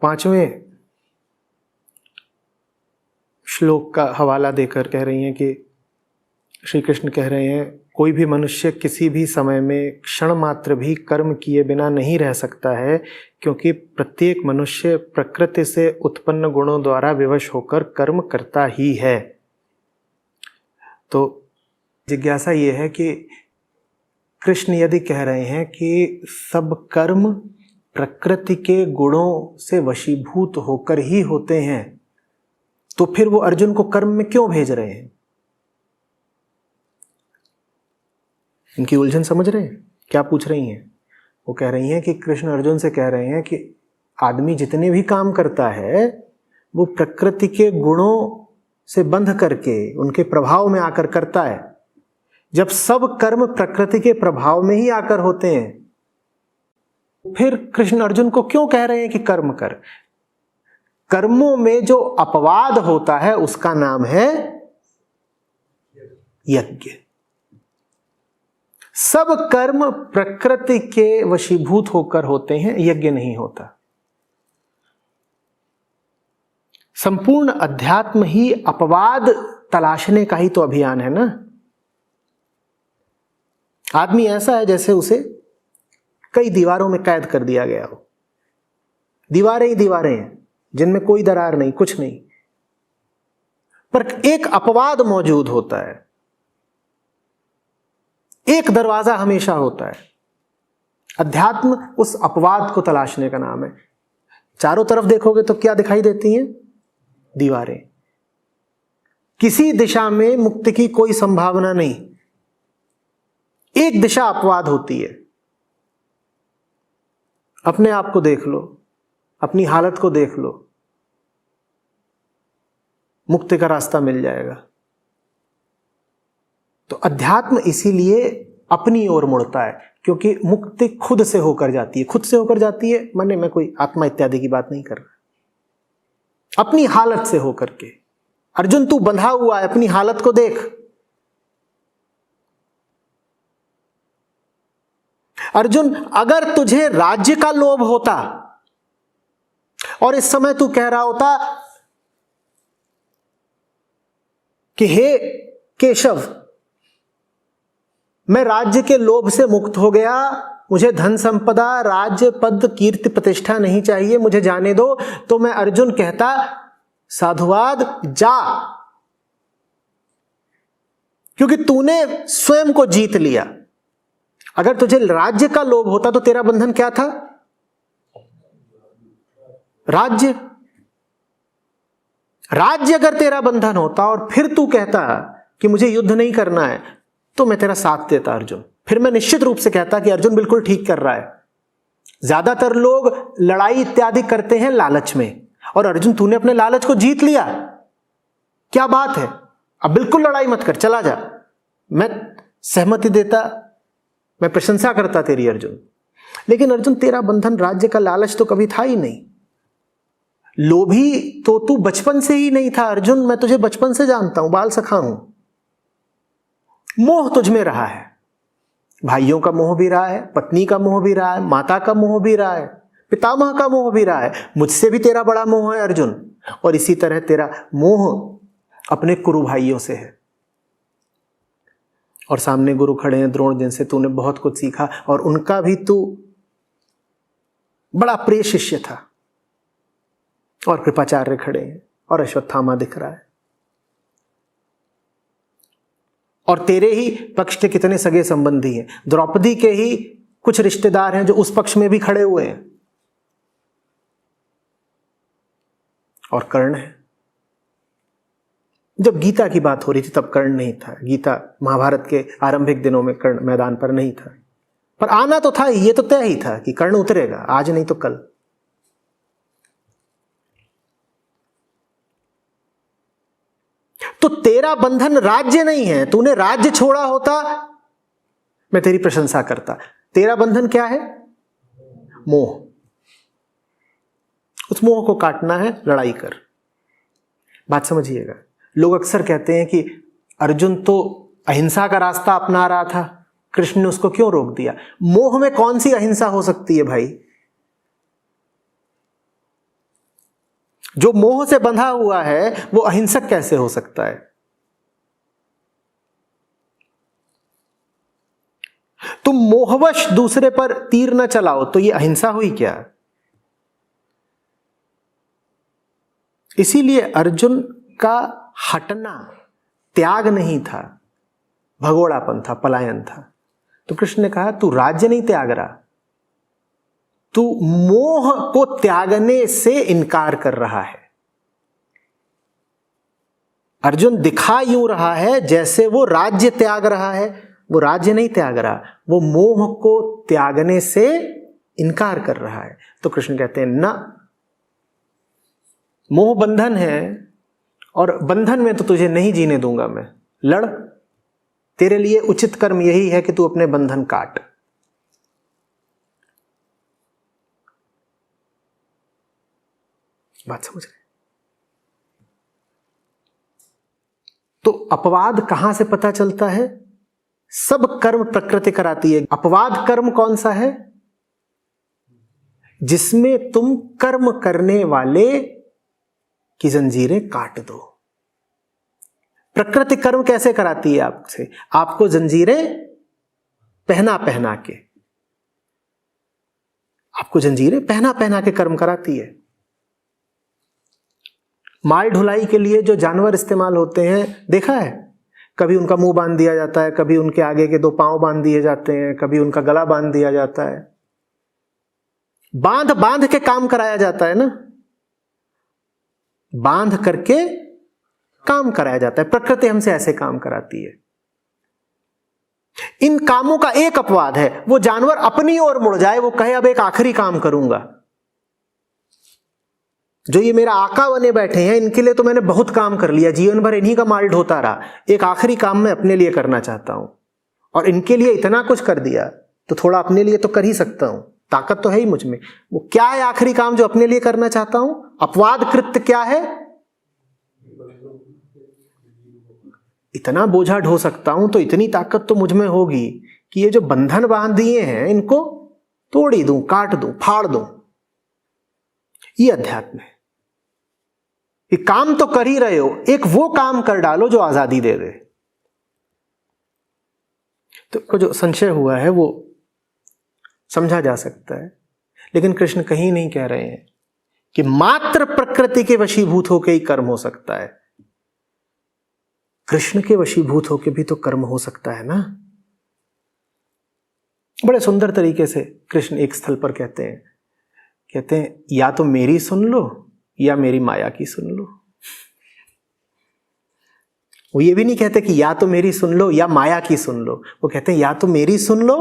5वें श्लोक का हवाला देकर कह रही हैं कि श्री कृष्ण कह रहे हैं, कोई भी मनुष्य किसी भी समय में क्षण मात्र भी कर्म किए बिना नहीं रह सकता है, क्योंकि प्रत्येक मनुष्य प्रकृति से उत्पन्न गुणों द्वारा विवश होकर कर्म करता ही है। तो जिज्ञासा ये है कि कृष्ण यदि कह रहे हैं कि सब कर्म प्रकृति के गुणों से वशीभूत होकर ही होते हैं, तो फिर वो अर्जुन को कर्म में क्यों भेज रहे हैं? इनकी उलझन समझ रहे हैं? क्या पूछ रही हैं? वो कह रही हैं कि कृष्ण अर्जुन से कह रहे हैं कि आदमी जितने भी काम करता है वो प्रकृति के गुणों से बंध करके उनके प्रभाव में आकर करता है। जब सब कर्म प्रकृति के प्रभाव में ही आकर होते हैं, फिर कृष्ण अर्जुन को क्यों कह रहे हैं कि कर्म कर? कर्मों में जो अपवाद होता है उसका नाम है यज्ञ। सब कर्म प्रकृति के वशीभूत होकर होते हैं, यज्ञ नहीं होता। संपूर्ण अध्यात्म ही अपवाद तलाशने का ही तो अभियान है ना। आदमी ऐसा है जैसे उसे कई दीवारों में कैद कर दिया गया हो। दीवारें ही दीवारें हैं जिनमें कोई दरार नहीं, कुछ नहीं, पर एक अपवाद मौजूद होता है, एक दरवाजा हमेशा होता है। अध्यात्म उस अपवाद को तलाशने का नाम है। चारों तरफ देखोगे तो क्या दिखाई देती हैं? दीवारें। किसी दिशा में मुक्ति की कोई संभावना नहीं, एक दिशा अपवाद होती है। अपने आप को देख लो, अपनी हालत को देख लो, मुक्ति का रास्ता मिल जाएगा। तो अध्यात्म इसीलिए अपनी ओर मुड़ता है, क्योंकि मुक्ति खुद से होकर जाती है। खुद से होकर जाती है माने मैं कोई आत्मा इत्यादि की बात नहीं कर रहा, अपनी हालत से होकर के। अर्जुन तू बंधा हुआ है, अपनी हालत को देख। अर्जुन, अगर तुझे राज्य का लोभ होता और इस समय तू कह रहा होता कि हे केशव, मैं राज्य के लोभ से मुक्त हो गया, मुझे धन संपदा, राज्य, पद, कीर्ति, प्रतिष्ठा नहीं चाहिए, मुझे जाने दो, तो मैं अर्जुन कहता साधुवाद, जा, क्योंकि तूने स्वयं को जीत लिया। अगर तुझे राज्य का लोभ होता तो तेरा बंधन क्या था? राज्य। राज्य अगर तेरा बंधन होता और फिर तू कहता कि मुझे युद्ध नहीं करना है, तो मैं तेरा साथ देता अर्जुन। फिर मैं निश्चित रूप से कहता कि अर्जुन बिल्कुल ठीक कर रहा है। ज्यादातर लोग लड़ाई इत्यादि करते हैं लालच में, और अर्जुन तूने अपने लालच को जीत लिया। क्या बात है, अब बिल्कुल लड़ाई मत कर, चला जा। मैं सहमति देता, मैं प्रशंसा करता तेरी अर्जुन। लेकिन अर्जुन, तेरा बंधन राज्य का लालच तो कभी था ही नहीं। लोभी तो तू बचपन से ही नहीं था अर्जुन, मैं तुझे बचपन से जानता हूं, बाल सखा हूं। मोह तुझ में रहा है, भाइयों का मोह भी रहा है, पत्नी का मोह भी रहा है, माता का मोह भी रहा है, पितामह का मोह भी रहा है। मुझसे भी तेरा बड़ा मोह है अर्जुन, और इसी तरह तेरा मोह अपने कुरु भाइयों से है। और सामने गुरु खड़े हैं द्रोण, जिनसे तूने बहुत कुछ सीखा, और उनका भी तू बड़ा प्रिय शिष्य था। और कृपाचार्य खड़े हैं, और अश्वत्थामा दिख रहा है, और तेरे ही पक्ष के कितने सगे संबंधी हैं। द्रौपदी के ही कुछ रिश्तेदार हैं जो उस पक्ष में भी खड़े हुए हैं, और कर्ण है। जब गीता की बात हो रही थी तब कर्ण नहीं था। गीता महाभारत के आरंभिक दिनों में कर्ण मैदान पर नहीं था, पर आना तो था, ये तो तय ही था कि कर्ण उतरेगा, आज नहीं तो कल। तो तेरा बंधन राज्य नहीं है। तूने राज्य छोड़ा होता मैं तेरी प्रशंसा करता। तेरा बंधन क्या है? मोह। उस मोह को काटना है, लड़ाई कर। बात समझिएगा। लोग अक्सर कहते हैं कि अर्जुन तो अहिंसा का रास्ता अपना रहा था, कृष्ण ने उसको क्यों रोक दिया? मोह में कौन सी अहिंसा हो सकती है भाई? जो मोह से बंधा हुआ है वो अहिंसक कैसे हो सकता है? तुम मोहवश दूसरे पर तीर न चलाओ तो ये अहिंसा हुई क्या? इसीलिए अर्जुन का हटना त्याग नहीं था, भगोड़ापन था, पलायन था। तो कृष्ण ने कहा तू राज्य नहीं त्याग रहा, तू मोह को त्यागने से इनकार कर रहा है। अर्जुन दिखा यूं रहा है जैसे वो राज्य त्याग रहा है, वो राज्य नहीं त्याग रहा, वो मोह को त्यागने से इनकार कर रहा है। तो कृष्ण कहते हैं ना, मोह बंधन है और बंधन में तो तुझे नहीं जीने दूंगा मैं, लड़। तेरे लिए उचित कर्म यही है कि तू अपने बंधन काट। बात समझ रहे? तो अपवाद कहां से पता चलता है? सब कर्म प्रकृति कराती है। अपवाद कर्म कौन सा है? जिसमें तुम कर्म करने वाले की जंजीरें काट दो। प्रकृति कर्म कैसे कराती है आपसे? आपको जंजीरें पहना पहना के, आपको जंजीरें पहना पहना के कर्म कराती है। माल ढुलाई के लिए जो जानवर इस्तेमाल होते हैं, देखा है? कभी उनका मुंह बांध दिया जाता है, कभी उनके आगे के 2 पांव बांध दिए जाते हैं, कभी उनका गला बांध दिया जाता है। बांध बांध के काम कराया जाता है ना, बांध करके काम कराया जाता है। प्रकृति हमसे ऐसे काम कराती है। इन कामों का एक अपवाद है, वो जानवर अपनी ओर मुड़ जाए, वो कहे अब एक आखिरी काम करूंगा। जो ये मेरा आका बने बैठे हैं, इनके लिए तो मैंने बहुत काम कर लिया, जीवन भर इन्हीं का माल ढोता रहा, एक आखिरी काम मैं अपने लिए करना चाहता हूं। और इनके लिए इतना कुछ कर दिया तो थोड़ा अपने लिए तो कर ही सकता हूं, ताकत तो है ही मुझ में। वो क्या है आखिरी काम जो अपने लिए करना चाहता हूं? अपवाद कृत्य क्या है? इतना बोझा ढो सकता हूं तो इतनी ताकत तो मुझ में होगी कि ये जो बंधन बांध दिए हैं इनको तोड़ ही दूं, काट दूं, फाड़ दूं। ये अध्यात्म है। ये काम तो कर ही रहे हो, एक वो काम कर डालो जो आजादी दे दे। तो जो संशय हुआ है वो समझा जा सकता है, लेकिन कृष्ण कहीं नहीं कह रहे हैं कि मात्र प्रकृति के वशीभूत होकर ही कर्म हो सकता है। कृष्ण के वशीभूत होकर भी तो कर्म हो सकता है ना। बड़े सुंदर तरीके से कृष्ण एक स्थल पर कहते हैं या तो मेरी सुन लो या मेरी माया की सुन लो। वो ये भी नहीं कहते कि या तो मेरी सुन लो या माया की सुन लो, वो कहते हैं या तो मेरी सुन लो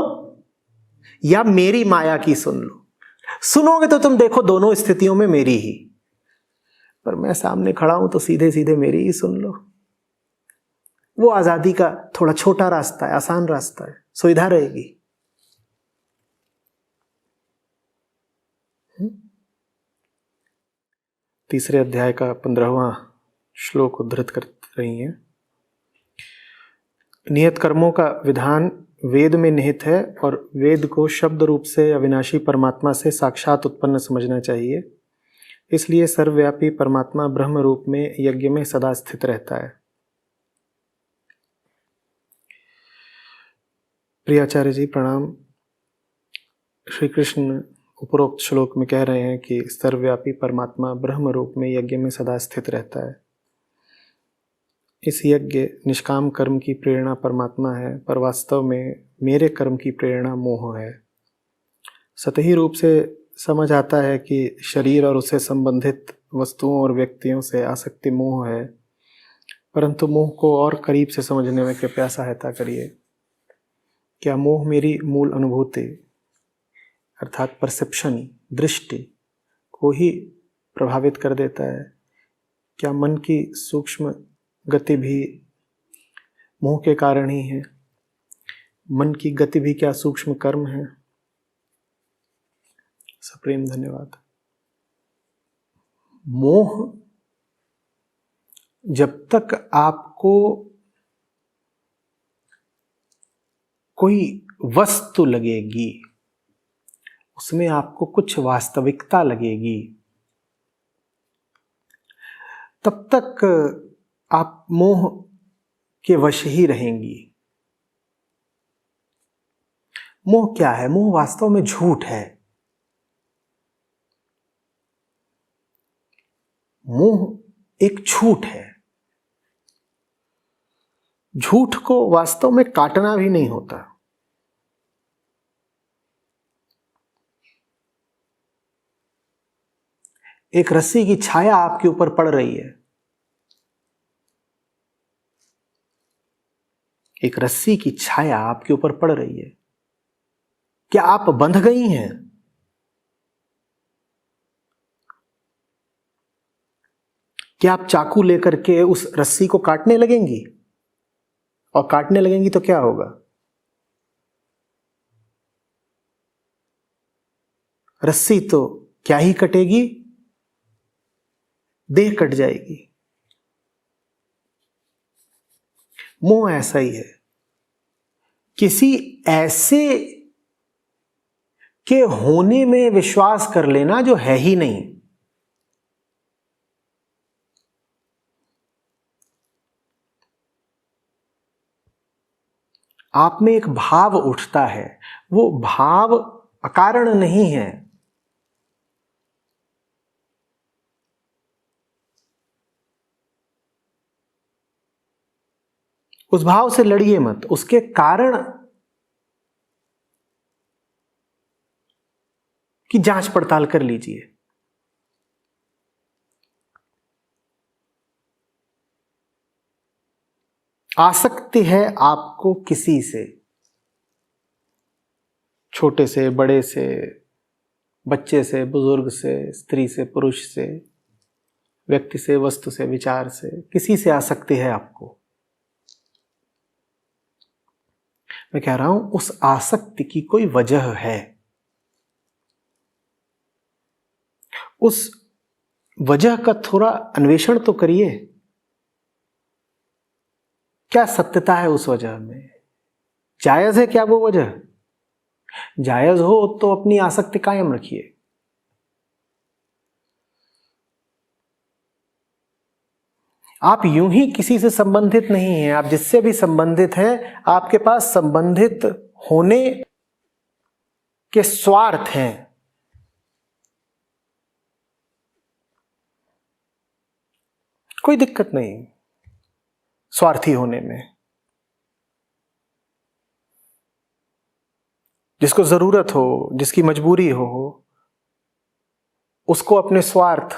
या मेरी माया की सुन लो। सुनोगे तो तुम देखो दोनों स्थितियों में मेरी ही, पर मैं सामने खड़ा हूं तो सीधे सीधे मेरी ही सुन लो। वो आजादी का थोड़ा छोटा रास्ता है, आसान रास्ता है, सुविधा रहेगी। तीसरे अध्याय का 15वां श्लोक उद्धृत कर रही हैं। नियत कर्मों का विधान वेद में निहित है और वेद को शब्द रूप से अविनाशी परमात्मा से साक्षात उत्पन्न समझना चाहिए। इसलिए सर्वव्यापी परमात्मा ब्रह्म रूप में यज्ञ में सदा स्थित रहता है। प्रियाचार्य जी प्रणाम। श्री कृष्ण उपरोक्त श्लोक में कह रहे हैं कि सर्वव्यापी परमात्मा ब्रह्म रूप में यज्ञ में सदा स्थित रहता है। इस यज्ञ निष्काम कर्म की प्रेरणा परमात्मा है, पर वास्तव में मेरे कर्म की प्रेरणा मोह है। सतही रूप से समझ आता है कि शरीर और उससे संबंधित वस्तुओं और व्यक्तियों से आसक्ति मोह है, परंतु मोह को और करीब से समझने में कृपया सहायता करिए। क्या मोह मेरी मूल अनुभूति अर्थात परसेप्शन, दृष्टि को ही प्रभावित कर देता है? क्या मन की सूक्ष्म गति भी मोह के कारण ही है? मन की गति भी क्या सूक्ष्म कर्म है? सप्रेम धन्यवाद। मोह जब तक आपको कोई वस्तु लगेगी, उसमें आपको कुछ वास्तविकता लगेगी, तब तक आप मोह के वश ही रहेंगी। मोह क्या है? मोह वास्तव में झूठ है। मोह एक झूठ है। झूठ को वास्तव में काटना भी नहीं होता। एक रस्सी की छाया आपके ऊपर पड़ रही है। एक रस्सी की छाया आपके ऊपर पड़ रही है। क्या आप बंध गई हैं? क्या आप चाकू लेकर के उस रस्सी को काटने लगेंगी? और काटने लगेंगी तो क्या होगा? रस्सी तो क्या ही कटेगी, देह कट जाएगी। मोह ऐसा ही है। किसी ऐसे के होने में विश्वास कर लेना जो है ही नहीं। आप में एक भाव उठता है, वो भाव अकारण नहीं है। उस भाव से लड़िए मत, उसके कारण की जांच पड़ताल कर लीजिए। आसक्ति है आपको किसी से, छोटे से बड़े से, बच्चे से बुजुर्ग से, स्त्री से पुरुष से, व्यक्ति से वस्तु से विचार से, किसी से आसक्ति है आपको। मैं कह रहा हूं उस आसक्ति की कोई वजह है। उस वजह का थोड़ा अन्वेषण तो करिए। क्या सत्यता है उस वजह में? जायज है क्या वो वजह? जायज हो तो अपनी आसक्ति कायम रखिए। आप यूं ही किसी से संबंधित नहीं हैं। आप जिससे भी संबंधित हैं, आपके पास संबंधित होने के स्वार्थ हैं। कोई दिक्कत नहीं स्वार्थी होने में। जिसको जरूरत हो, जिसकी मजबूरी हो, उसको अपने स्वार्थ,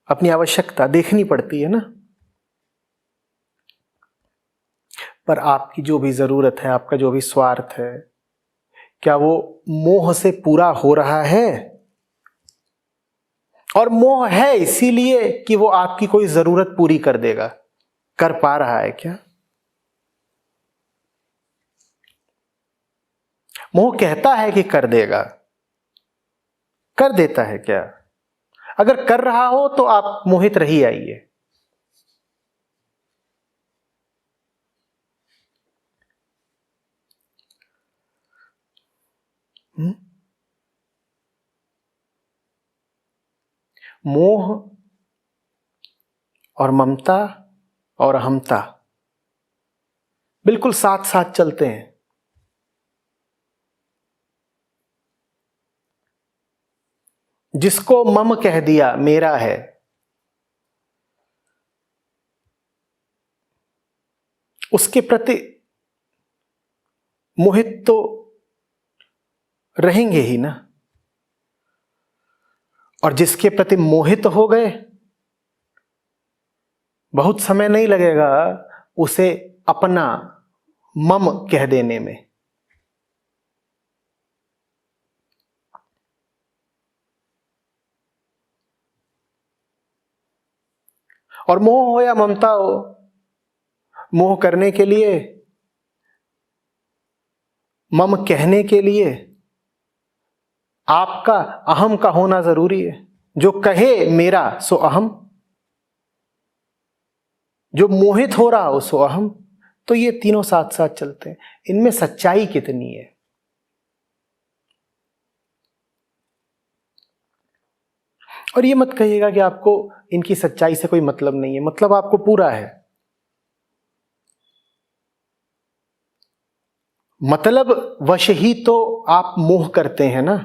अपनी आवश्यकता देखनी पड़ती है ना। पर आपकी जो भी जरूरत है, आपका जो भी स्वार्थ है, क्या वो मोह से पूरा हो रहा है? और मोह है इसीलिए कि वो आपकी कोई जरूरत पूरी कर देगा। कर पा रहा है क्या? मोह कहता है कि कर देगा, कर देता है क्या? अगर कर रहा हो तो आप मोहित रही आइए। मोह और ममता और अहंता बिल्कुल साथ साथ चलते हैं। जिसको मम कह दिया, मेरा है, उसके प्रति मोहित तो रहेंगे ही ना। और जिसके प्रति मोहित हो गए, बहुत समय नहीं लगेगा उसे अपना मम कह देने में। और मोह हो या ममता हो, मोह करने के लिए, मम कहने के लिए आपका अहम का होना जरूरी है। जो कहे मेरा सो अहम, जो मोहित हो रहा हो सो अहम। तो ये तीनों साथ साथ चलते हैं। इनमें सच्चाई कितनी है? और ये मत कहिएगा कि आपको इनकी सच्चाई से कोई मतलब नहीं है, मतलब आपको पूरा है। मतलब वश ही तो आप मोह करते हैं ना।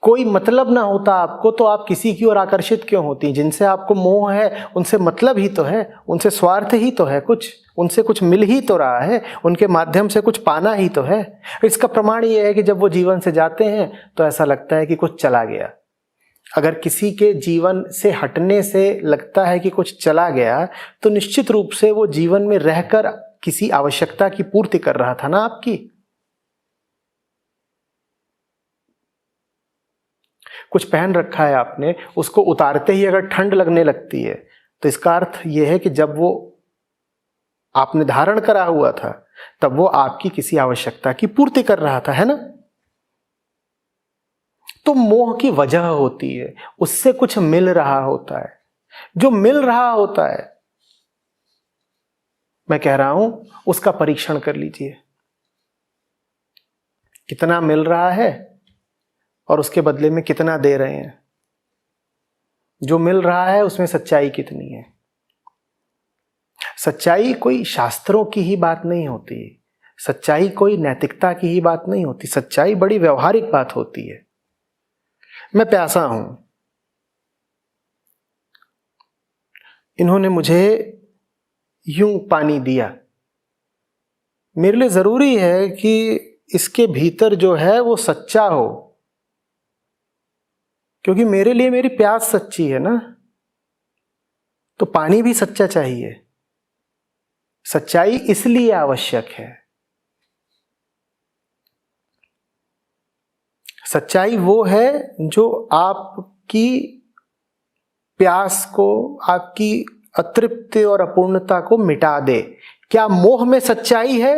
कोई मतलब ना होता आपको तो आप किसी की ओर आकर्षित क्यों होती? जिनसे आपको मोह है उनसे मतलब ही तो है, उनसे स्वार्थ ही तो है, कुछ उनसे कुछ मिल ही तो रहा है, उनके माध्यम से कुछ पाना ही तो है। इसका प्रमाण ये है कि जब वो जीवन से जाते हैं तो ऐसा लगता है कि कुछ चला गया। अगर किसी के जीवन से हटने से लगता है कि कुछ चला गया तो निश्चित रूप से वो जीवन में रहकर किसी आवश्यकता की पूर्ति कर रहा था ना आपकी। कुछ पहन रखा है आपने, उसको उतारते ही अगर ठंड लगने लगती है तो इसका अर्थ यह है कि जब वो आपने धारण करा हुआ था तब वो आपकी किसी आवश्यकता की पूर्ति कर रहा था, है ना। तो मोह की वजह होती है, उससे कुछ मिल रहा होता है। जो मिल रहा होता है, मैं कह रहा हूं, उसका परीक्षण कर लीजिए। कितना मिल रहा है और उसके बदले में कितना दे रहे हैं। जो मिल रहा है उसमें सच्चाई कितनी है। सच्चाई कोई शास्त्रों की ही बात नहीं होती, सच्चाई कोई नैतिकता की ही बात नहीं होती, सच्चाई बड़ी व्यवहारिक बात होती है। मैं प्यासा हूं, इन्होंने मुझे यूं पानी दिया, मेरे लिए जरूरी है कि इसके भीतर जो है वो सच्चा हो, क्योंकि मेरे लिए मेरी प्यास सच्ची है ना। तो पानी भी सच्चा चाहिए। सच्चाई इसलिए आवश्यक है। सच्चाई वो है जो आपकी प्यास को, आपकी अतृप्ति और अपूर्णता को मिटा दे। क्या मोह में सच्चाई है?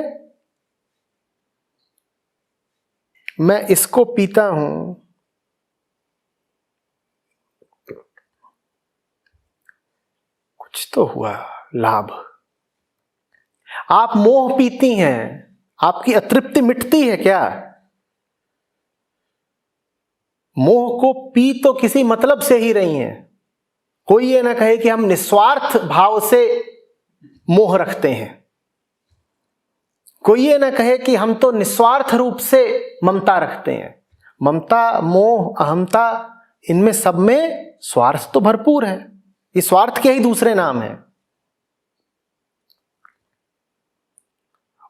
मैं इसको पीता हूं, कुछ तो हुआ लाभ। आप मोह पीती हैं, आपकी अतृप्ति मिटती है क्या? मोह को पी तो किसी मतलब से ही रही हैं। कोई ये ना कहे कि हम निस्वार्थ भाव से मोह रखते हैं। कोई ये ना कहे कि हम तो निस्वार्थ रूप से ममता रखते हैं। ममता, मोह, अहमता, इनमें सब में स्वार्थ तो भरपूर है। ये स्वार्थ के ही दूसरे नाम हैं।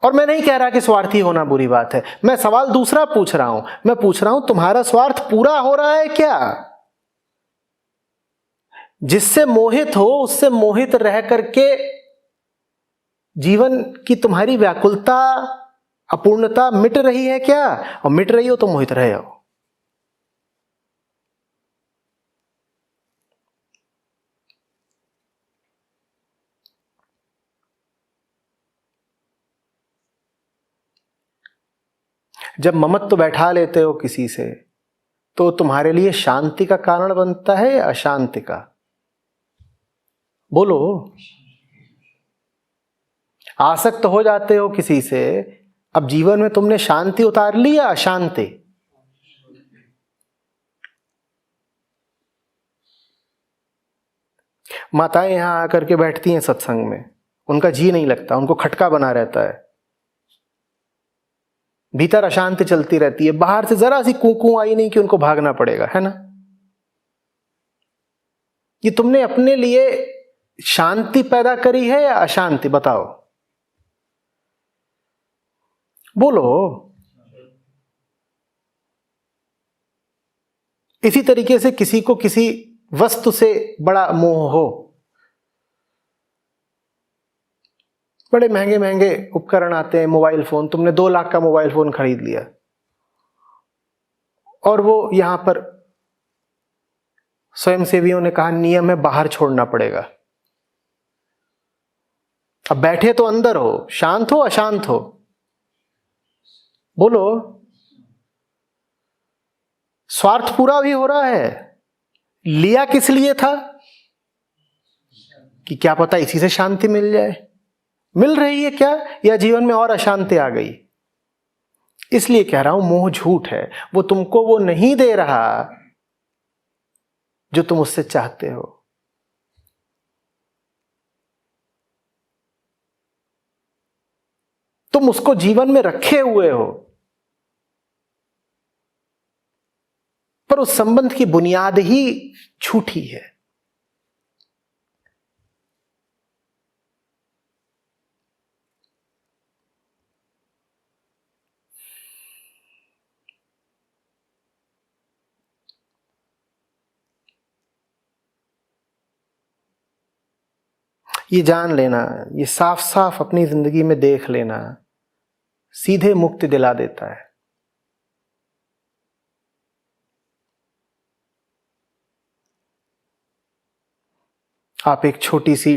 और मैं नहीं कह रहा कि स्वार्थी होना बुरी बात है, मैं सवाल दूसरा पूछ रहा हूं। मैं पूछ रहा हूं तुम्हारा स्वार्थ पूरा हो रहा है क्या? जिससे मोहित हो उससे मोहित रह करके जीवन की तुम्हारी व्याकुलता, अपूर्णता मिट रही है क्या? और मिट रही हो तो मोहित रहे हो। जब ममत्व बैठा लेते हो किसी से तो तुम्हारे लिए शांति का कारण बनता है या अशांति का? बोलो। आसक्त हो जाते हो किसी से, अब जीवन में तुमने शांति उतार ली या अशांति? माताएं यहां आकर के बैठती हैं सत्संग में, उनका जी नहीं लगता, उनको खटका बना रहता है, भीतर अशांति चलती रहती है, बाहर से जरा सी कूकू आई नहीं कि उनको भागना पड़ेगा, है ना। ये तुमने अपने लिए शांति पैदा करी है या अशांति? बताओ, बोलो। इसी तरीके से किसी को किसी वस्तु से बड़ा मोह हो, बड़े महंगे महंगे उपकरण आते हैं, मोबाइल फोन, तुमने 2 लाख का मोबाइल फोन खरीद लिया और वो यहां पर स्वयंसेवियों ने कहा नियम है बाहर छोड़ना पड़ेगा। अब बैठे तो अंदर हो, शांत हो अशांत हो? बोलो। स्वार्थ पूरा भी हो रहा है। लिया किस लिए था? कि क्या पता इसी से शांति मिल जाए। मिल रही है क्या, या जीवन में और अशांति आ गई? इसलिए कह रहा हूं मोह झूठ है, वो तुमको वो नहीं दे रहा जो तुम उससे चाहते हो। तुम उसको जीवन में रखे हुए हो, पर उस संबंध की बुनियाद ही झूठी है। ये जान लेना, ये साफ साफ अपनी जिंदगी में देख लेना, सीधे मुक्ति दिला देता है। आप एक छोटी सी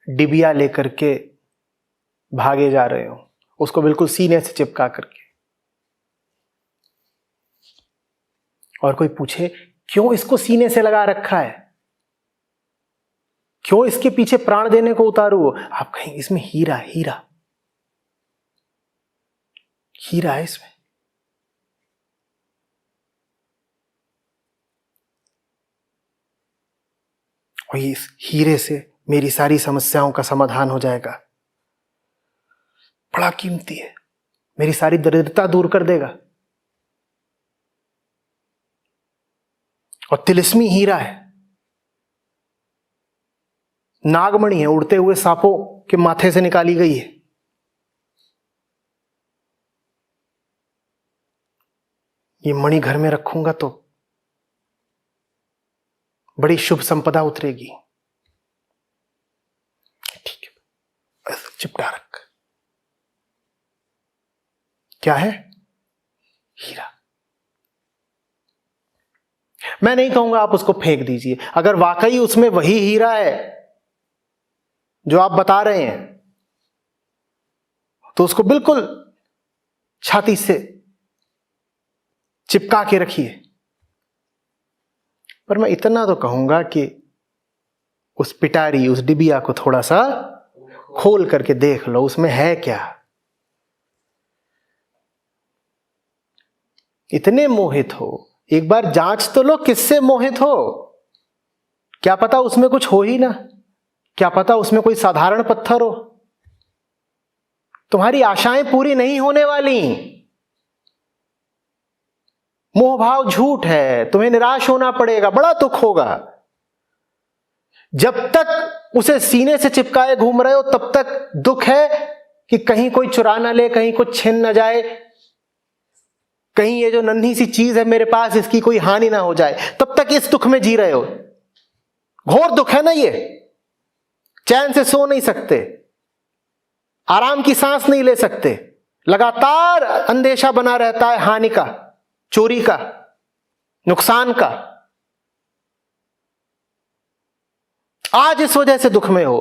डिबिया लेकर के भागे जा रहे हो, उसको बिल्कुल सीने से चिपका करके, और कोई पूछे क्यों इसको सीने से लगा रखा है, क्यों इसके पीछे प्राण देने को उतारू हो, आप कहें इसमें हीरा, हीरा हीरा है इसमें। और इस हीरे से मेरी सारी समस्याओं का समाधान हो जाएगा, बड़ा कीमती है, मेरी सारी दरिद्रता दूर कर देगा। और तिलिस्मी हीरा है, नागमणि है, उड़ते हुए सांपों के माथे से निकाली गई है। ये मणि घर में रखूंगा तो बड़ी शुभ संपदा उतरेगी। ठीक है, ऐसे चिपका रख। क्या है? हीरा। मैं नहीं कहूंगा आप उसको फेंक दीजिए, अगर वाकई उसमें वही हीरा है जो आप बता रहे हैं, तो उसको बिल्कुल छाती से चिपका के रखिए। पर मैं इतना तो कहूंगा कि उस पिटारी, उस डिबिया को थोड़ा सा खोल करके देख लो, उसमें है क्या। इतने मोहित हो, एक बार जांच तो लो किससे मोहित हो। क्या पता उसमें कुछ हो ही ना, क्या पता उसमें कोई साधारण पत्थर हो। तुम्हारी आशाएं पूरी नहीं होने वाली। मोह भाव झूठ है, तुम्हें निराश होना पड़ेगा, बड़ा दुख होगा। जब तक उसे सीने से चिपकाए घूम रहे हो तब तक दुख है कि कहीं कोई चुरा ना ले, कहीं कुछ छिन ना जाए, कहीं ये जो नन्ही सी चीज है मेरे पास इसकी कोई हानि ना हो जाए, तब तक इस दुख में जी रहे हो। घोर दुख है ना ये, चैन से सो नहीं सकते, आराम की सांस नहीं ले सकते, लगातार अंदेशा बना रहता है हानि का, चोरी का, नुकसान का। आज इस वजह से दुख में हो,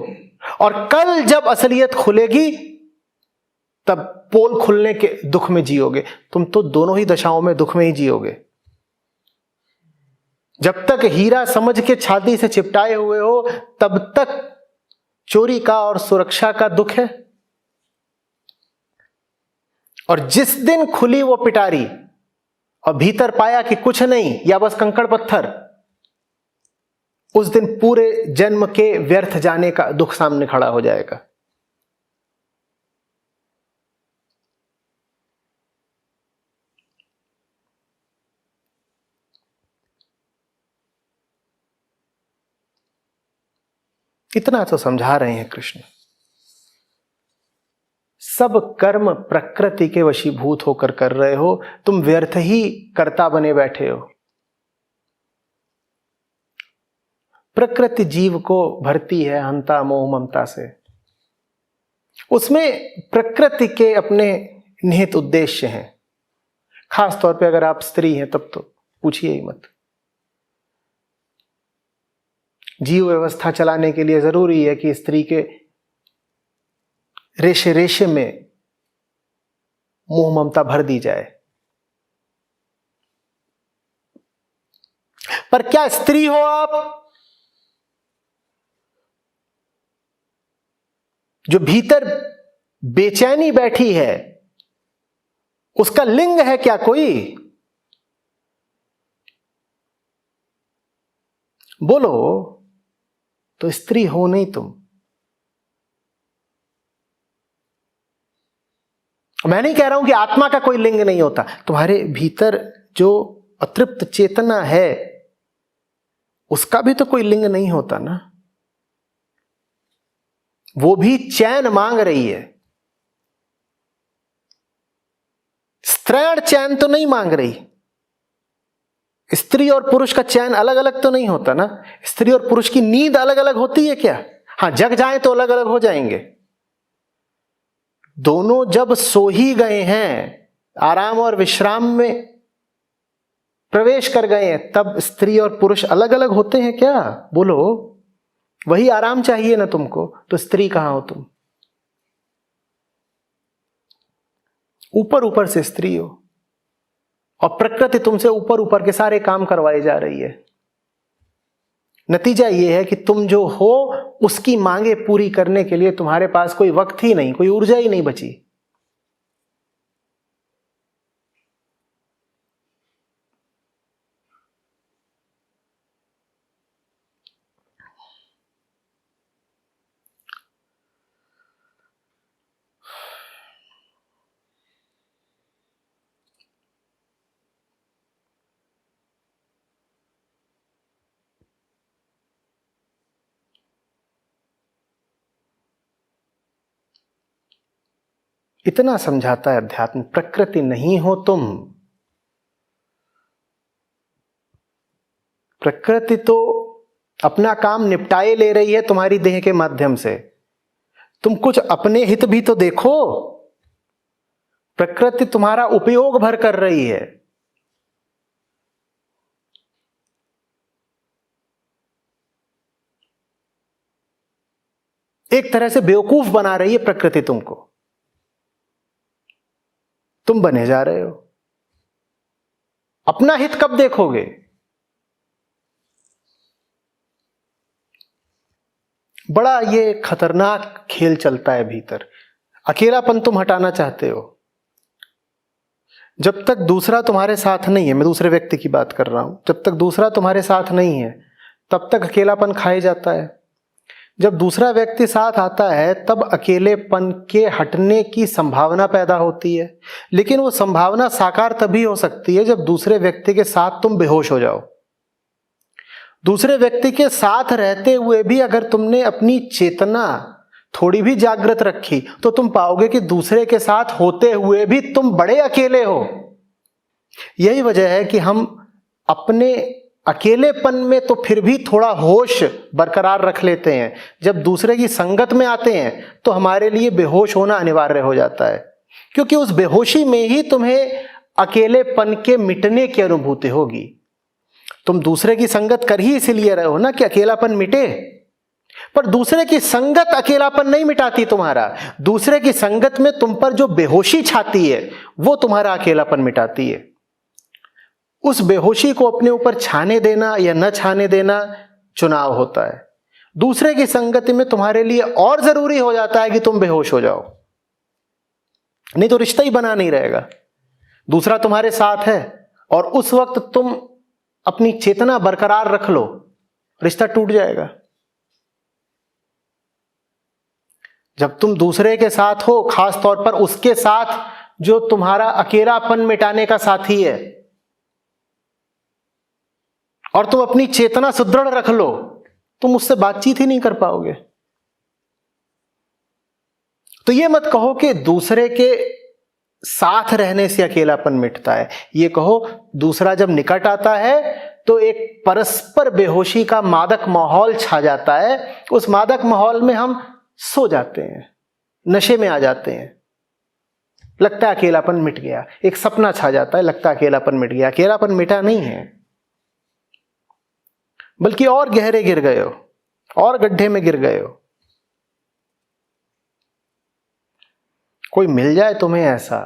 और कल जब असलियत खुलेगी तब पोल खुलने के दुख में जियोगे। तुम तो दोनों ही दशाओं में दुख में ही जियोगे। जब तक हीरा समझ के छाती से चिपटाए हुए हो तब तक चोरी का और सुरक्षा का दुख है, और जिस दिन खुली वो पिटारी और भीतर पाया कि कुछ नहीं या बस कंकड़ पत्थर, उस दिन पूरे जन्म के व्यर्थ जाने का दुख सामने खड़ा हो जाएगा। इतना तो समझा रहे हैं कृष्ण। सब कर्म प्रकृति के वशीभूत होकर कर रहे हो, तुम व्यर्थ ही कर्ता बने बैठे हो। प्रकृति जीव को भरती है हंता मोह ममता से, उसमें प्रकृति के अपने निहित उद्देश्य हैं। खास तौर पे अगर आप स्त्री हैं तब तो पूछिए ही मत। जीव व्यवस्था चलाने के लिए जरूरी है कि स्त्री के रेशे रेशे में मोह ममता भर दी जाए। पर क्या स्त्री हो आप जो भीतर बेचैनी बैठी है उसका लिंग है क्या कोई? बोलो। तो स्त्री हो नहीं तुम। मैं नहीं कह रहा हूं कि आत्मा का कोई लिंग नहीं होता। तुम्हारे भीतर जो अतृप्त चेतना है उसका भी तो कोई लिंग नहीं होता ना। वो भी चैन मांग रही है। स्त्रैण चैन तो नहीं मांग रही। स्त्री और पुरुष का चैन अलग अलग तो नहीं होता ना। स्त्री और पुरुष की नींद अलग अलग होती है क्या? हां, जग जाए तो अलग अलग हो जाएंगे। दोनों जब सो ही गए हैं, आराम और विश्राम में प्रवेश कर गए हैं, तब स्त्री और पुरुष अलग अलग होते हैं क्या? बोलो। वही आराम चाहिए ना तुमको, तो स्त्री कहां हो तुम? ऊपर ऊपर से स्त्री हो और प्रकृति तुमसे ऊपर ऊपर के सारे काम करवाए जा रही है। नतीजा यह है कि तुम जो हो उसकी मांगे पूरी करने के लिए तुम्हारे पास कोई वक्त ही नहीं, कोई ऊर्जा ही नहीं बची। इतना समझाता है अध्यात्म। प्रकृति नहीं हो तुम। प्रकृति तो अपना काम निपटाए ले रही है तुम्हारी देह के माध्यम से। तुम कुछ अपने हित भी तो देखो। प्रकृति तुम्हारा उपयोग भर कर रही है। एक तरह से बेवकूफ बना रही है प्रकृति तुमको। तुम बने जा रहे हो। अपना हित कब देखोगे? बड़ा ये खतरनाक खेल चलता है भीतर। अकेलापन तुम हटाना चाहते हो। जब तक दूसरा तुम्हारे साथ नहीं है, मैं दूसरे व्यक्ति की बात कर रहा हूं, जब तक दूसरा तुम्हारे साथ नहीं है तब तक अकेलापन खाए जाता है। जब दूसरा व्यक्ति साथ आता है तब अकेलेपन के हटने की संभावना पैदा होती है। लेकिन वो संभावना साकार तभी हो सकती है जब दूसरे व्यक्ति के साथ तुम बेहोश हो जाओ। दूसरे व्यक्ति के साथ रहते हुए भी अगर तुमने अपनी चेतना थोड़ी भी जागृत रखी तो तुम पाओगे कि दूसरे के साथ होते हुए भी तुम बड़े अकेले हो। यही वजह है कि हम अपने अकेलेपन में तो फिर भी थोड़ा होश बरकरार रख लेते हैं, जब दूसरे की संगत में आते हैं तो हमारे लिए बेहोश होना अनिवार्य हो जाता है। क्योंकि उस बेहोशी में ही तुम्हें अकेलेपन के मिटने की अनुभूति होगी। तुम दूसरे की संगत कर ही इसलिए रहे हो ना कि अकेलापन मिटे। पर दूसरे की संगत अकेलापन नहीं मिटाती तुम्हारा। दूसरे की संगत में तुम पर जो बेहोशी छाती है वो तुम्हारा अकेलापन मिटाती है। उस बेहोशी को अपने ऊपर छाने देना या न छाने देना चुनाव होता है। दूसरे की संगति में तुम्हारे लिए और जरूरी हो जाता है कि तुम बेहोश हो जाओ, नहीं तो रिश्ता ही बना नहीं रहेगा। दूसरा तुम्हारे साथ है और उस वक्त तुम अपनी चेतना बरकरार रख लो, रिश्ता टूट जाएगा। जब तुम दूसरे के साथ हो, खास तौर पर उसके साथ जो तुम्हारा अकेलापन मिटाने का साथी है, और तुम अपनी चेतना सुदृढ़ रख लो, तुम उससे बातचीत ही नहीं कर पाओगे। तो ये मत कहो कि दूसरे के साथ रहने से अकेलापन मिटता है। ये कहो दूसरा जब निकट आता है तो एक परस्पर बेहोशी का मादक माहौल छा जाता है। उस मादक माहौल में हम सो जाते हैं, नशे में आ जाते हैं, लगता है अकेलापन मिट गया। एक सपना छा जाता है, लगता है अकेलापन मिट गया। अकेलापन मिटा नहीं है, बल्कि और गहरे गिर गए हो, और गड्ढे में गिर गए हो। कोई मिल जाए तुम्हें ऐसा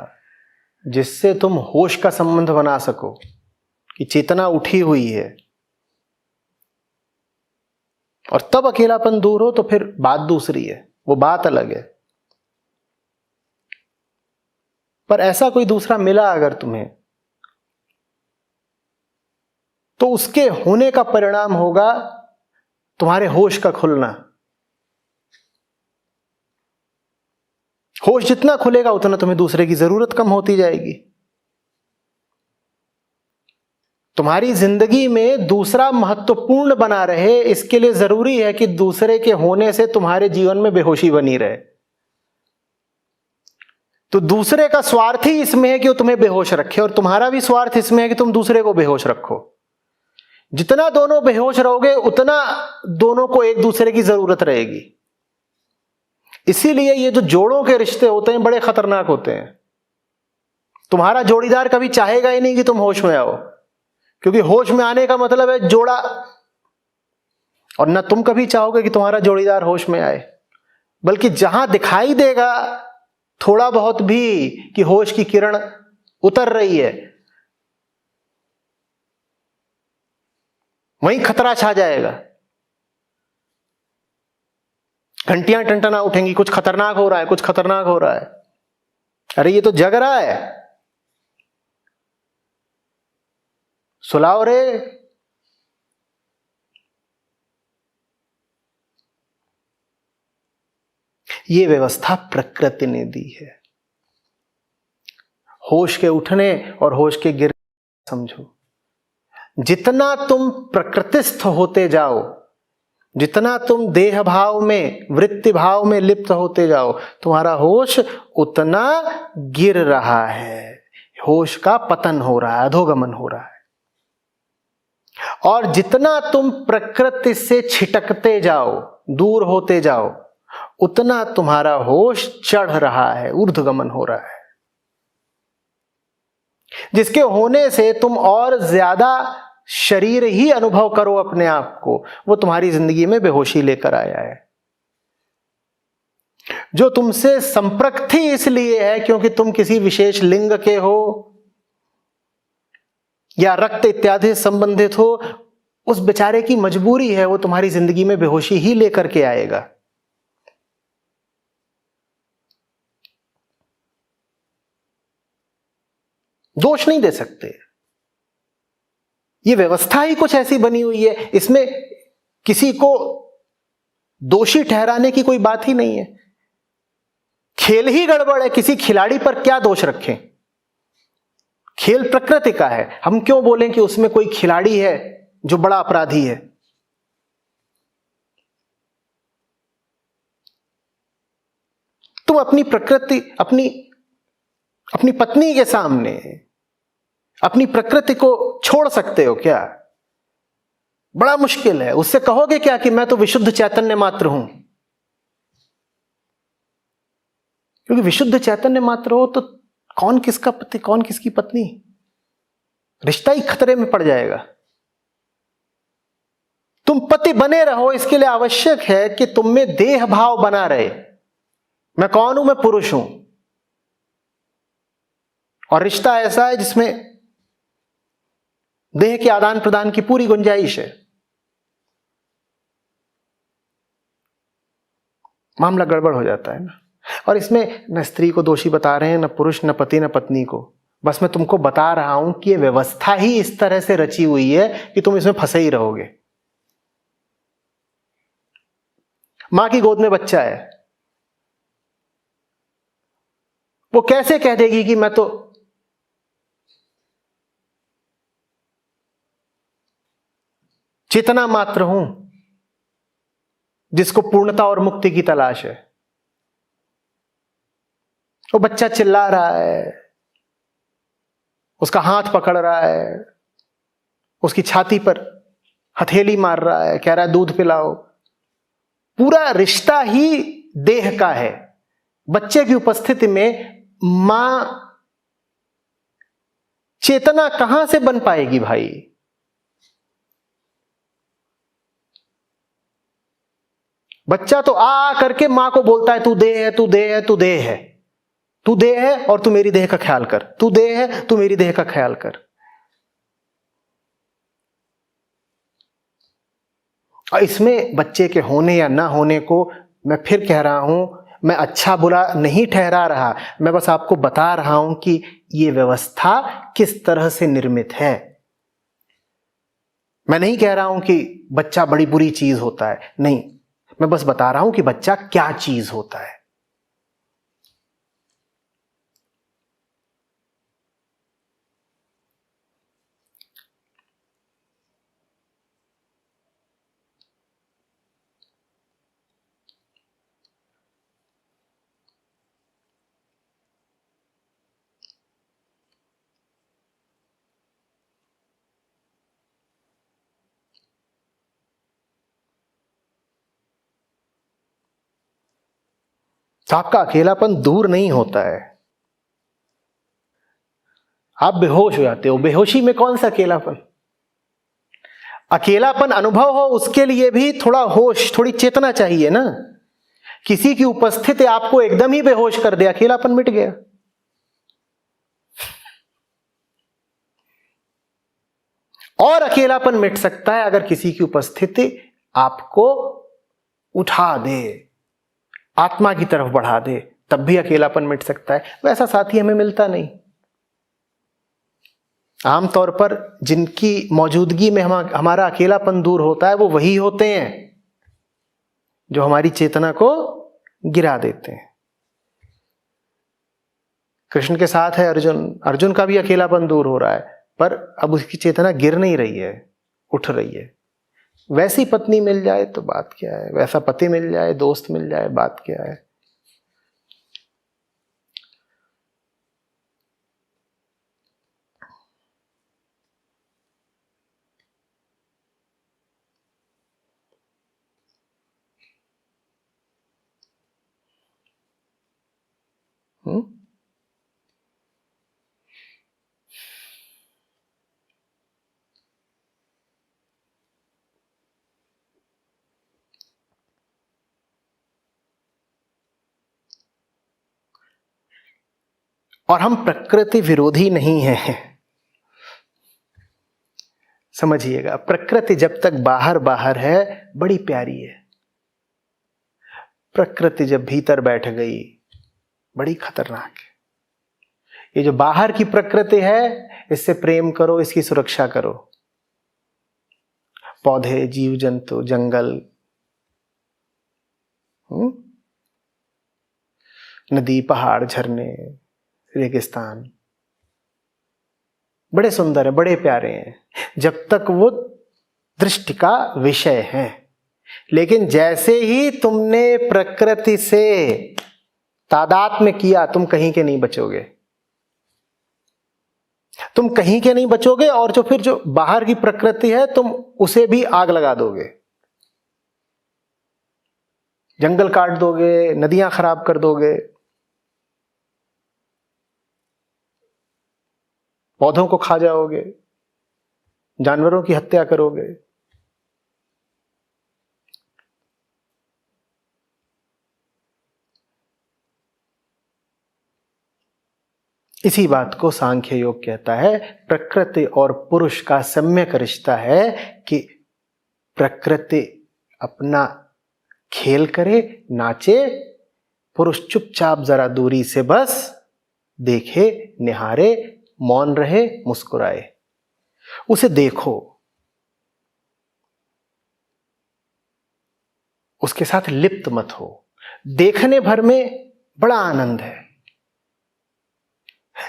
जिससे तुम होश का संबंध बना सको कि चेतना उठी हुई है, और तब अकेलापन दूर हो, तो फिर बात दूसरी है, वो बात अलग है। पर ऐसा कोई दूसरा मिला अगर तुम्हें, तो उसके होने का परिणाम होगा तुम्हारे होश का खुलना। होश जितना खुलेगा उतना तुम्हें दूसरे की जरूरत कम होती जाएगी। तुम्हारी जिंदगी में दूसरा महत्वपूर्ण बना रहे, इसके लिए जरूरी है कि दूसरे के होने से तुम्हारे जीवन में बेहोशी बनी रहे। तो दूसरे का स्वार्थ ही इसमें है कि वो तुम्हें बेहोश रखे, और तुम्हारा भी स्वार्थ इसमें है कि तुम दूसरे को बेहोश रखो। जितना दोनों बेहोश रहोगे उतना दोनों को एक दूसरे की जरूरत रहेगी। इसीलिए ये जो जोड़ों के रिश्ते होते हैं बड़े खतरनाक होते हैं। तुम्हारा जोड़ीदार कभी चाहेगा ही नहीं कि तुम होश में आओ, क्योंकि होश में आने का मतलब है जोड़ा, और ना तुम कभी चाहोगे कि तुम्हारा जोड़ीदार होश में आए। बल्कि जहां दिखाई देगा थोड़ा बहुत भी कि होश की किरण उतर रही है, वहीं खतरा छा जाएगा। घंटियां टंटना उठेंगी, कुछ खतरनाक हो रहा है, कुछ खतरनाक हो रहा है। अरे ये तो जग रहा है, सुलाओ रे। ये व्यवस्था प्रकृति ने दी है। होश के उठने और होश के गिरने समझो। जितना तुम प्रकृतिस्थ होते जाओ, जितना तुम देह भाव में, वृत्ति भाव में लिप्त होते जाओ, तुम्हारा होश उतना गिर रहा है। होश का पतन हो रहा है, अधोगमन हो रहा है। और जितना तुम प्रकृति से छिटकते जाओ, दूर होते जाओ, उतना तुम्हारा होश चढ़ रहा है, ऊर्ध्वगमन हो रहा है, जिसके होने से तुम और ज्यादा शरीर ही अनुभव करो अपने आप को। वो तुम्हारी जिंदगी में बेहोशी लेकर आया है, जो तुमसे संपृक्त ही इसलिए है क्योंकि तुम किसी विशेष लिंग के हो या रक्त इत्यादि से संबंधित हो। उस बेचारे की मजबूरी है, वो तुम्हारी जिंदगी में बेहोशी ही लेकर के आएगा। दोष नहीं दे सकते, ये व्यवस्था ही कुछ ऐसी बनी हुई है, इसमें किसी को दोषी ठहराने की कोई बात ही नहीं है। खेल ही गड़बड़ है, किसी खिलाड़ी पर क्या दोष रखें? खेल प्रकृति का है, हम क्यों बोलें कि उसमें कोई खिलाड़ी है जो बड़ा अपराधी है? तुम अपनी प्रकृति, अपनी पत्नी के सामने अपनी प्रकृति को छोड़ सकते हो क्या? बड़ा मुश्किल है। उससे कहोगे क्या कि मैं तो विशुद्ध चैतन्य मात्र हूं? क्योंकि विशुद्ध चैतन्य मात्र हो तो कौन किसका पति, कौन किसकी पत्नी, रिश्ता ही खतरे में पड़ जाएगा। तुम पति बने रहो, इसके लिए आवश्यक है कि तुम में देह भाव बना रहे। मैं कौन हूं? मैं पुरुष हूं। और रिश्ता ऐसा है जिसमें देह के आदान प्रदान की पूरी गुंजाइश है। मामला गड़बड़ हो जाता है ना। और इसमें न स्त्री को दोषी बता रहे हैं, न पुरुष, न पति, न पत्नी को। बस मैं तुमको बता रहा हूं कि ये व्यवस्था ही इस तरह से रची हुई है कि तुम इसमें फंसे ही रहोगे। मां की गोद में बच्चा है, वो कैसे कह देगी कि मैं तो चेतना मात्र हूं जिसको पूर्णता और मुक्ति की तलाश है? वो बच्चा चिल्ला रहा है, उसका हाथ पकड़ रहा है, उसकी छाती पर हथेली मार रहा है, कह रहा है दूध पिलाओ। पूरा रिश्ता ही देह का है। बच्चे की उपस्थिति में मां चेतना कहां से बन पाएगी भाई? बच्चा तो आ करके मां को बोलता है तू देह है, तू देह है, तू देह है, तू देह है और तू मेरी देह का ख्याल कर, तू देह है, तू मेरी देह का ख्याल कर। और इसमें बच्चे के होने या ना होने को मैं फिर कह रहा हूं, मैं अच्छा बुरा नहीं ठहरा रहा, मैं बस आपको बता रहा हूं कि ये व्यवस्था किस तरह से निर्मित है। मैं नहीं कह रहा हूं कि बच्चा बड़ी बुरी चीज होता है, नहीं, मैं बस बता रहा हूं कि बच्चा क्या चीज होता है। तो आपका अकेलापन दूर नहीं होता है, आप बेहोश हो जाते हो। बेहोशी में कौन सा अकेलापन? अकेलापन अनुभव हो उसके लिए भी थोड़ा होश, थोड़ी चेतना चाहिए ना। किसी की उपस्थिति आपको एकदम ही बेहोश कर दे, अकेलापन मिट गया। और अकेलापन मिट सकता है अगर किसी की उपस्थिति आपको उठा दे, आत्मा की तरफ बढ़ा दे, तब भी अकेलापन मिट सकता है। वैसा साथी हमें मिलता नहीं। आमतौर पर जिनकी मौजूदगी में हमारा अकेलापन दूर होता है वो वही होते हैं जो हमारी चेतना को गिरा देते हैं। कृष्ण के साथ है अर्जुन, अर्जुन का भी अकेलापन दूर हो रहा है, पर अब उसकी चेतना गिर नहीं रही है, उठ रही है। वैसी पत्नी मिल जाए तो बात क्या है, वैसा पति मिल जाए, दोस्त मिल जाए, बात क्या है। और हम प्रकृति विरोधी नहीं हैं, समझिएगा। प्रकृति जब तक बाहर बाहर है बड़ी प्यारी है, प्रकृति जब भीतर बैठ गई बड़ी खतरनाक है। ये जो बाहर की प्रकृति है, इससे प्रेम करो, इसकी सुरक्षा करो। पौधे, जीव जंतु, जंगल, नदी, पहाड़, झरने, रेगिस्तान बड़े सुंदर है, बड़े प्यारे हैं जब तक वो दृष्टि का विषय है। लेकिन जैसे ही तुमने प्रकृति से तादात्म्य किया, तुम कहीं के नहीं बचोगे, तुम कहीं के नहीं बचोगे। और जो फिर जो बाहर की प्रकृति है, तुम उसे भी आग लगा दोगे, जंगल काट दोगे, नदियां खराब कर दोगे, पौधों को खा जाओगे, जानवरों की हत्या करोगे। इसी बात को सांख्य योग कहता है। प्रकृति और पुरुष का सम्यक रिश्ता है कि प्रकृति अपना खेल करे, नाचे, पुरुष चुपचाप जरा दूरी से बस देखे, निहारे, मौन रहे, मुस्कुराए। उसे देखो, उसके साथ लिप्त मत हो। देखने भर में बड़ा आनंद है,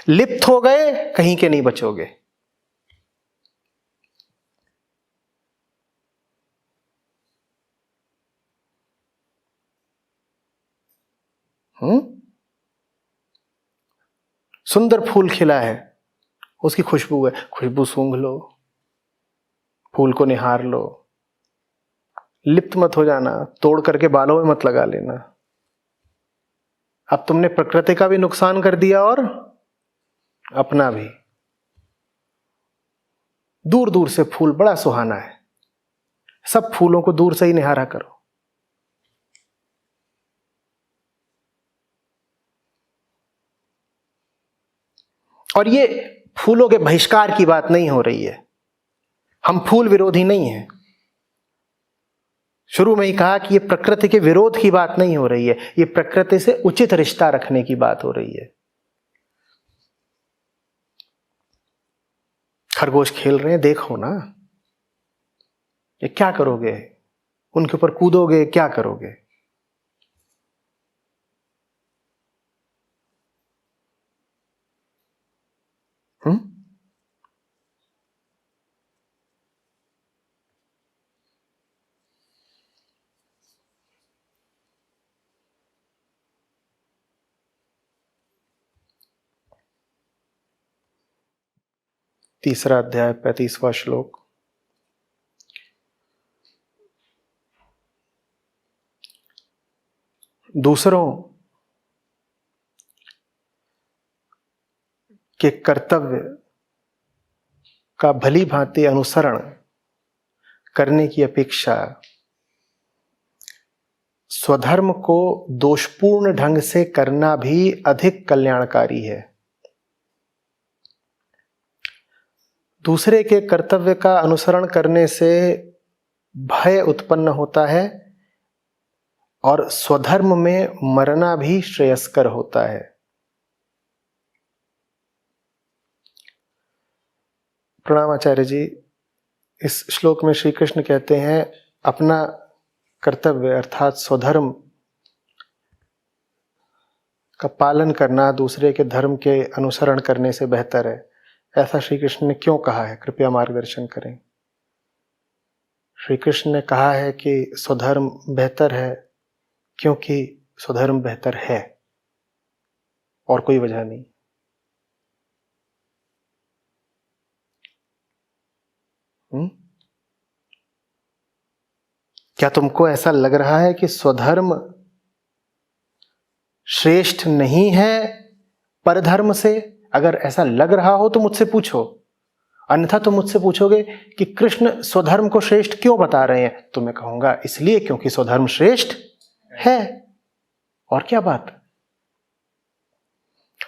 लिप्त हो गए कहीं के नहीं बचोगे। सुंदर फूल खिला है, उसकी खुशबू है, खुशबू सूंघ लो, फूल को निहार लो, लिप्त मत हो जाना, तोड़ करके बालों में मत लगा लेना। अब तुमने प्रकृति का भी नुकसान कर दिया और अपना भी। दूर दूर से फूल बड़ा सुहाना है, सब फूलों को दूर से ही निहारा करो। और ये फूलों के बहिष्कार की बात नहीं हो रही है, हम फूल विरोधी नहीं हैं। शुरू में ही कहा कि ये प्रकृति के विरोध की बात नहीं हो रही है, ये प्रकृति से उचित रिश्ता रखने की बात हो रही है। खरगोश खेल रहे हैं, देखो ना, ये क्या करोगे? उनके ऊपर कूदोगे, क्या करोगे? तीसरा अध्याय 35वां श्लोक। दूसरों के कर्तव्य का भली भांति अनुसरण करने की अपेक्षा स्वधर्म को दोषपूर्ण ढंग से करना भी अधिक कल्याणकारी है। दूसरे के कर्तव्य का अनुसरण करने से भय उत्पन्न होता है और स्वधर्म में मरना भी श्रेयस्कर होता है। प्रणाम आचार्य जी। इस श्लोक में श्री कृष्ण कहते हैं अपना कर्तव्य अर्थात स्वधर्म का पालन करना दूसरे के धर्म के अनुसरण करने से बेहतर है। ऐसा श्री कृष्ण ने क्यों कहा है? कृपया मार्गदर्शन करें। श्री कृष्ण ने कहा है कि स्वधर्म बेहतर है क्योंकि स्वधर्म बेहतर है, और कोई वजह नहीं। क्या तुमको ऐसा लग रहा है कि स्वधर्म श्रेष्ठ नहीं है परधर्म से? अगर ऐसा लग रहा हो तो मुझसे पूछो, अन्यथा तुम मुझसे पूछोगे कि कृष्ण स्वधर्म को श्रेष्ठ क्यों बता रहे हैं, तो मैं कहूंगा इसलिए क्योंकि स्वधर्म श्रेष्ठ है। और क्या बात?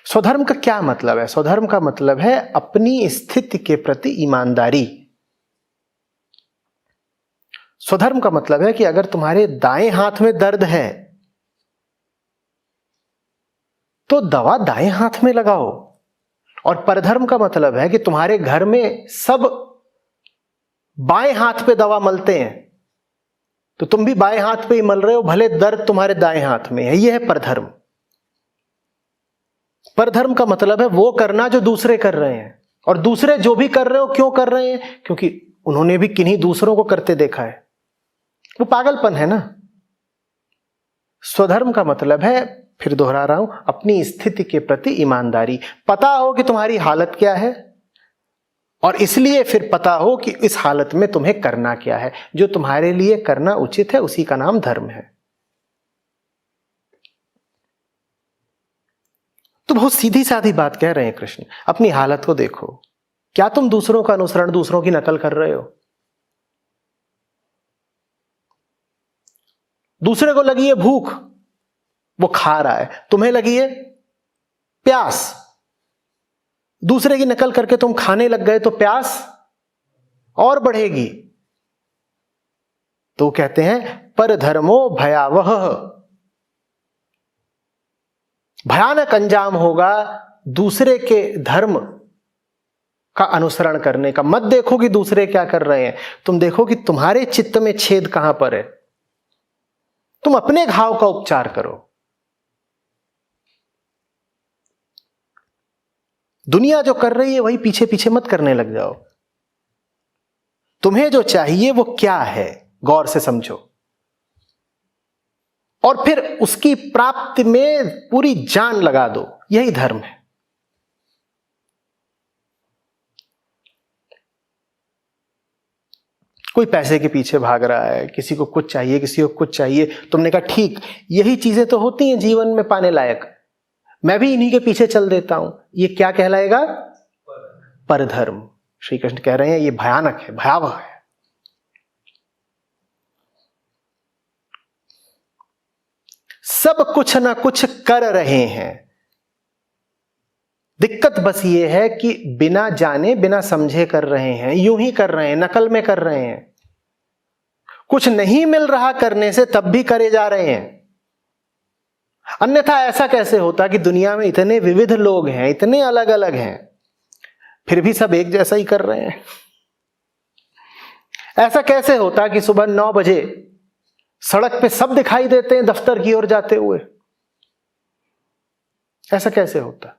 स्वधर्म का क्या मतलब है? स्वधर्म का मतलब है अपनी स्थिति के प्रति ईमानदारी। स्वधर्म का मतलब है कि अगर तुम्हारे दाएं हाथ में दर्द है तो दवा दाएं हाथ में लगाओ, और परधर्म का मतलब है कि तुम्हारे घर में सब बाएं हाथ पे दवा मलते हैं तो तुम भी बाएं हाथ पे ही मल रहे हो, भले दर्द तुम्हारे दाएं हाथ में है। यह है परधर्म। परधर्म का मतलब है वो करना जो दूसरे कर रहे हैं, और दूसरे जो भी कर रहे हो क्यों कर रहे हैं? क्योंकि उन्होंने भी किन्हीं दूसरों को करते देखा है। वो पागलपन है ना। स्वधर्म का मतलब है, फिर दोहरा रहा हूं, अपनी स्थिति के प्रति ईमानदारी। पता हो कि तुम्हारी हालत क्या है, और इसलिए फिर पता हो कि इस हालत में तुम्हें करना क्या है। जो तुम्हारे लिए करना उचित है उसी का नाम धर्म है। तो बहुत सीधी साधी बात कह रहे हैं कृष्ण। अपनी हालत को देखो। क्या तुम दूसरों का अनुसरण, दूसरों की नकल कर रहे हो? दूसरे को लगी है भूख, वो खा रहा है, तुम्हें लगी है प्यास, दूसरे की नकल करके तुम खाने लग गए तो प्यास और बढ़ेगी। तो कहते हैं परधर्मो भयावह, भयानक अंजाम होगा दूसरे के धर्म का अनुसरण करने का। मत देखो कि दूसरे क्या कर रहे हैं, तुम देखो कि तुम्हारे चित्त में छेद कहां पर है। तुम अपने घाव का उपचार करो। दुनिया जो कर रही है वही पीछे पीछे मत करने लग जाओ। तुम्हें जो चाहिए वो क्या है, गौर से समझो, और फिर उसकी प्राप्ति में पूरी जान लगा दो। यही धर्म है। कोई पैसे के पीछे भाग रहा है, किसी को कुछ चाहिए, किसी को कुछ चाहिए। तुमने कहा ठीक, यही चीजें तो होती हैं जीवन में पाने लायक, मैं भी इन्हीं के पीछे चल देता हूं। ये क्या कहलाएगा? परधर्म। श्री कृष्ण कह रहे हैं ये भयानक है, भयावह है। सब कुछ ना कुछ कर रहे हैं, दिक्कत बस ये है कि बिना जाने बिना समझे कर रहे हैं, यूं ही कर रहे हैं, नकल में कर रहे हैं। कुछ नहीं मिल रहा करने से तब भी करे जा रहे हैं। अन्यथा ऐसा कैसे होता कि दुनिया में इतने विविध लोग हैं, इतने अलग अलग हैं, फिर भी सब एक जैसा ही कर रहे हैं? ऐसा कैसे होता कि सुबह 9 बजे सड़क पे सब दिखाई देते हैं दफ्तर की ओर जाते हुए? ऐसा कैसे होता?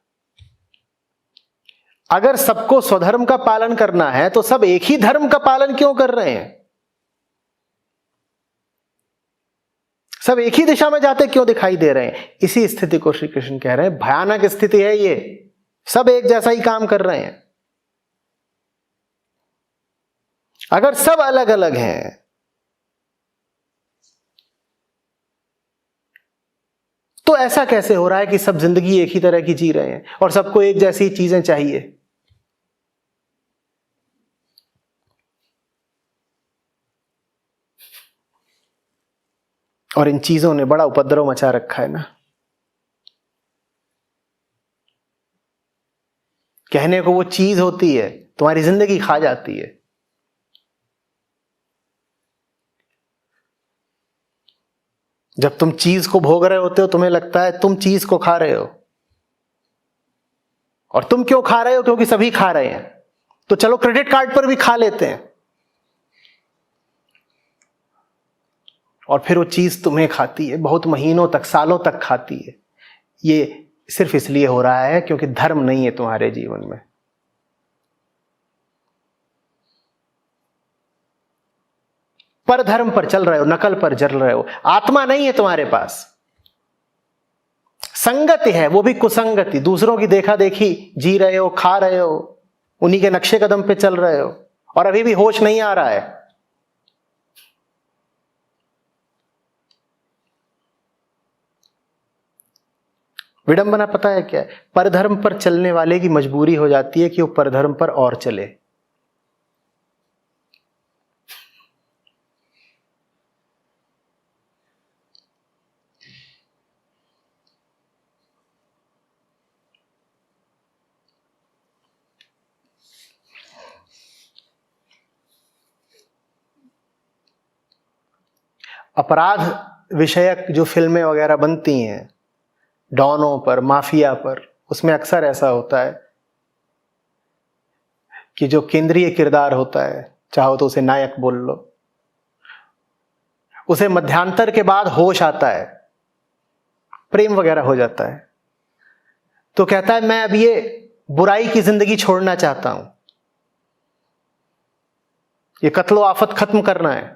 अगर सबको स्वधर्म का पालन करना है तो सब एक ही धर्म का पालन क्यों कर रहे हैं? सब एक ही दिशा में जाते क्यों दिखाई दे रहे हैं? इसी स्थिति को श्री कृष्ण कह रहे हैं, भयानक स्थिति है ये। सब एक जैसा ही काम कर रहे हैं। अगर सब अलग अलग हैं तो ऐसा कैसे हो रहा है कि सब जिंदगी एक ही तरह की जी रहे हैं और सबको एक जैसी चीजें चाहिए? और इन चीजों ने बड़ा उपद्रव मचा रखा है ना। कहने को वो चीज होती है, तुम्हारी जिंदगी खा जाती है। जब तुम चीज को भोग रहे होते हो तुम्हें लगता है तुम चीज को खा रहे हो। और तुम क्यों खा रहे हो? क्योंकि सभी खा रहे हैं, तो चलो क्रेडिट कार्ड पर भी खा लेते हैं। और फिर वो चीज तुम्हें खाती है, बहुत महीनों तक, सालों तक खाती है। ये सिर्फ इसलिए हो रहा है क्योंकि धर्म नहीं है तुम्हारे जीवन में। पर धर्म पर चल रहे हो, नकल पर जल रहे हो। आत्मा नहीं है तुम्हारे पास। संगति है, वो भी कुसंगति। दूसरों की देखा देखी जी रहे हो, खा रहे हो, उन्हीं के नक्शे कदम पे चल रहे हो और अभी भी होश नहीं आ रहा है। विडंबना पता है क्या है? परधर्म पर चलने वाले की मजबूरी हो जाती है कि वो परधर्म पर और चले। अपराध विषयक जो फिल्में वगैरह बनती हैं डॉनों पर, माफिया पर, उसमें अक्सर ऐसा होता है कि जो केंद्रीय किरदार होता है, चाहो तो उसे नायक बोल लो, उसे मध्यांतर के बाद होश आता है, प्रेम वगैरह हो जाता है, तो कहता है मैं अब ये बुराई की जिंदगी छोड़ना चाहता हूं, ये कत्लो आफत खत्म करना है।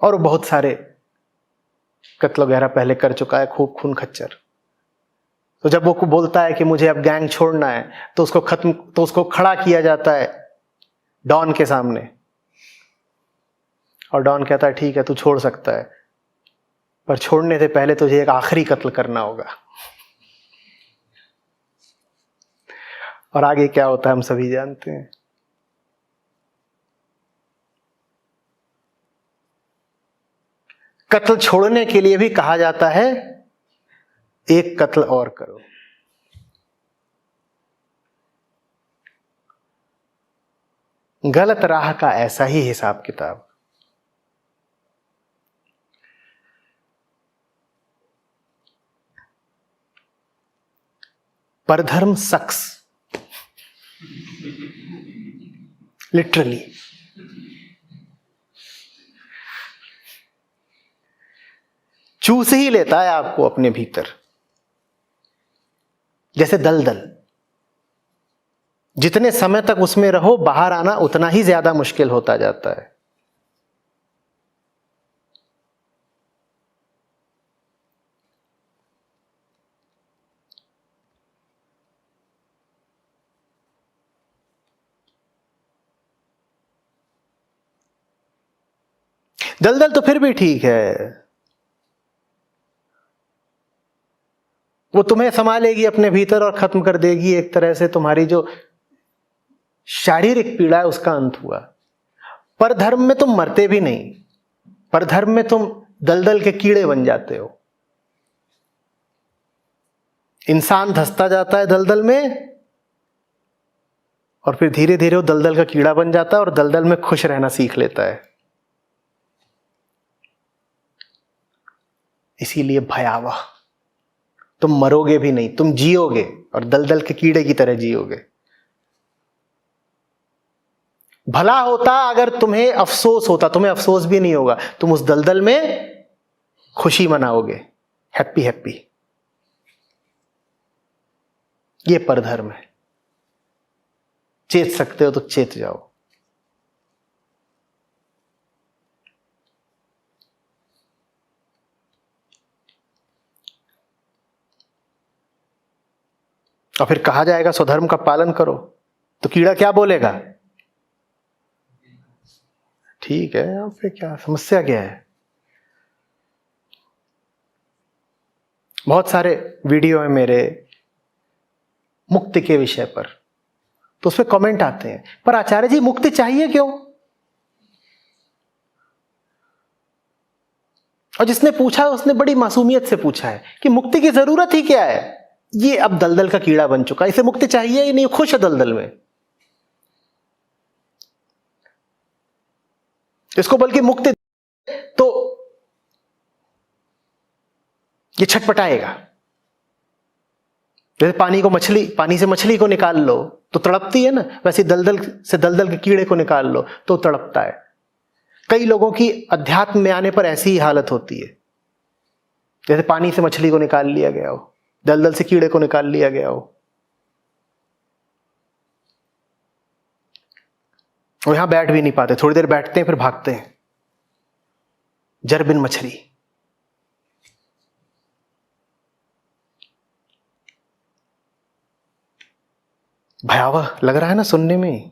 और बहुत सारे कत्ल वगैरह पहले कर चुका है, खूब खून खच्चर। तो जब वो बोलता है कि मुझे अब गैंग छोड़ना है तो उसको खड़ा किया जाता है डॉन के सामने, और डॉन कहता है ठीक है तू छोड़ सकता है, पर छोड़ने से पहले तुझे एक आखिरी कत्ल करना होगा। और आगे क्या होता है हम सभी जानते हैं। कत्ल छोड़ने के लिए भी कहा जाता है एक कत्ल और करो। गलत राह का ऐसा ही हिसाब किताब। परधर्म सक्स, लिटरली। चूस ही लेता है आपको अपने भीतर, जैसे दलदल। जितने समय तक उसमें रहो बाहर आना उतना ही ज्यादा मुश्किल होता जाता है। दलदल तो फिर भी ठीक है, वो तुम्हें संभालेगी अपने भीतर और खत्म कर देगी। एक तरह से तुम्हारी जो शारीरिक पीड़ा है उसका अंत हुआ। पर धर्म में तुम मरते भी नहीं, पर धर्म में तुम दलदल के कीड़े बन जाते हो। इंसान धंसता जाता है दलदल में और फिर धीरे धीरे वो दलदल का कीड़ा बन जाता है और दलदल में खुश रहना सीख लेता है। इसीलिए भयावह, तुम मरोगे भी नहीं, तुम जियोगे और दलदल के कीड़े की तरह जियोगे। भला होता अगर तुम्हें अफसोस होता, तुम्हें अफसोस भी नहीं होगा, तुम उस दलदल में खुशी मनाओगे, हैप्पी हैप्पी। ये परधर्म है। चेत सकते हो तो चेत जाओ। और फिर कहा जाएगा स्वधर्म का पालन करो, तो कीड़ा क्या बोलेगा? ठीक है, यहाँ पे क्या समस्या क्या है? बहुत सारे वीडियो है मेरे मुक्ति के विषय पर, तो उसमें कमेंट आते हैं, पर आचार्य जी मुक्ति चाहिए क्यों? और जिसने पूछा उसने बड़ी मासूमियत से पूछा है कि मुक्ति की जरूरत ही क्या है? ये अब दलदल का कीड़ा बन चुका है, इसे मुक्ति चाहिए ही नहीं, खुश है दलदल में। इसको बल्कि मुक्ति तो ये छटपटाएगा। जैसे पानी से मछली को निकाल लो तो तड़पती है ना, वैसे दलदल से दलदल के कीड़े को निकाल लो तो तड़पता है। कई लोगों की अध्यात्म में आने पर ऐसी ही हालत होती है, जैसे पानी से मछली को निकाल लिया गया हो, दलदल से कीड़े को निकाल लिया गया हो। वो यहां बैठ भी नहीं पाते, थोड़ी देर बैठते हैं फिर भागते हैं, जर बिन मछली। भयावह लग रहा है ना सुनने में।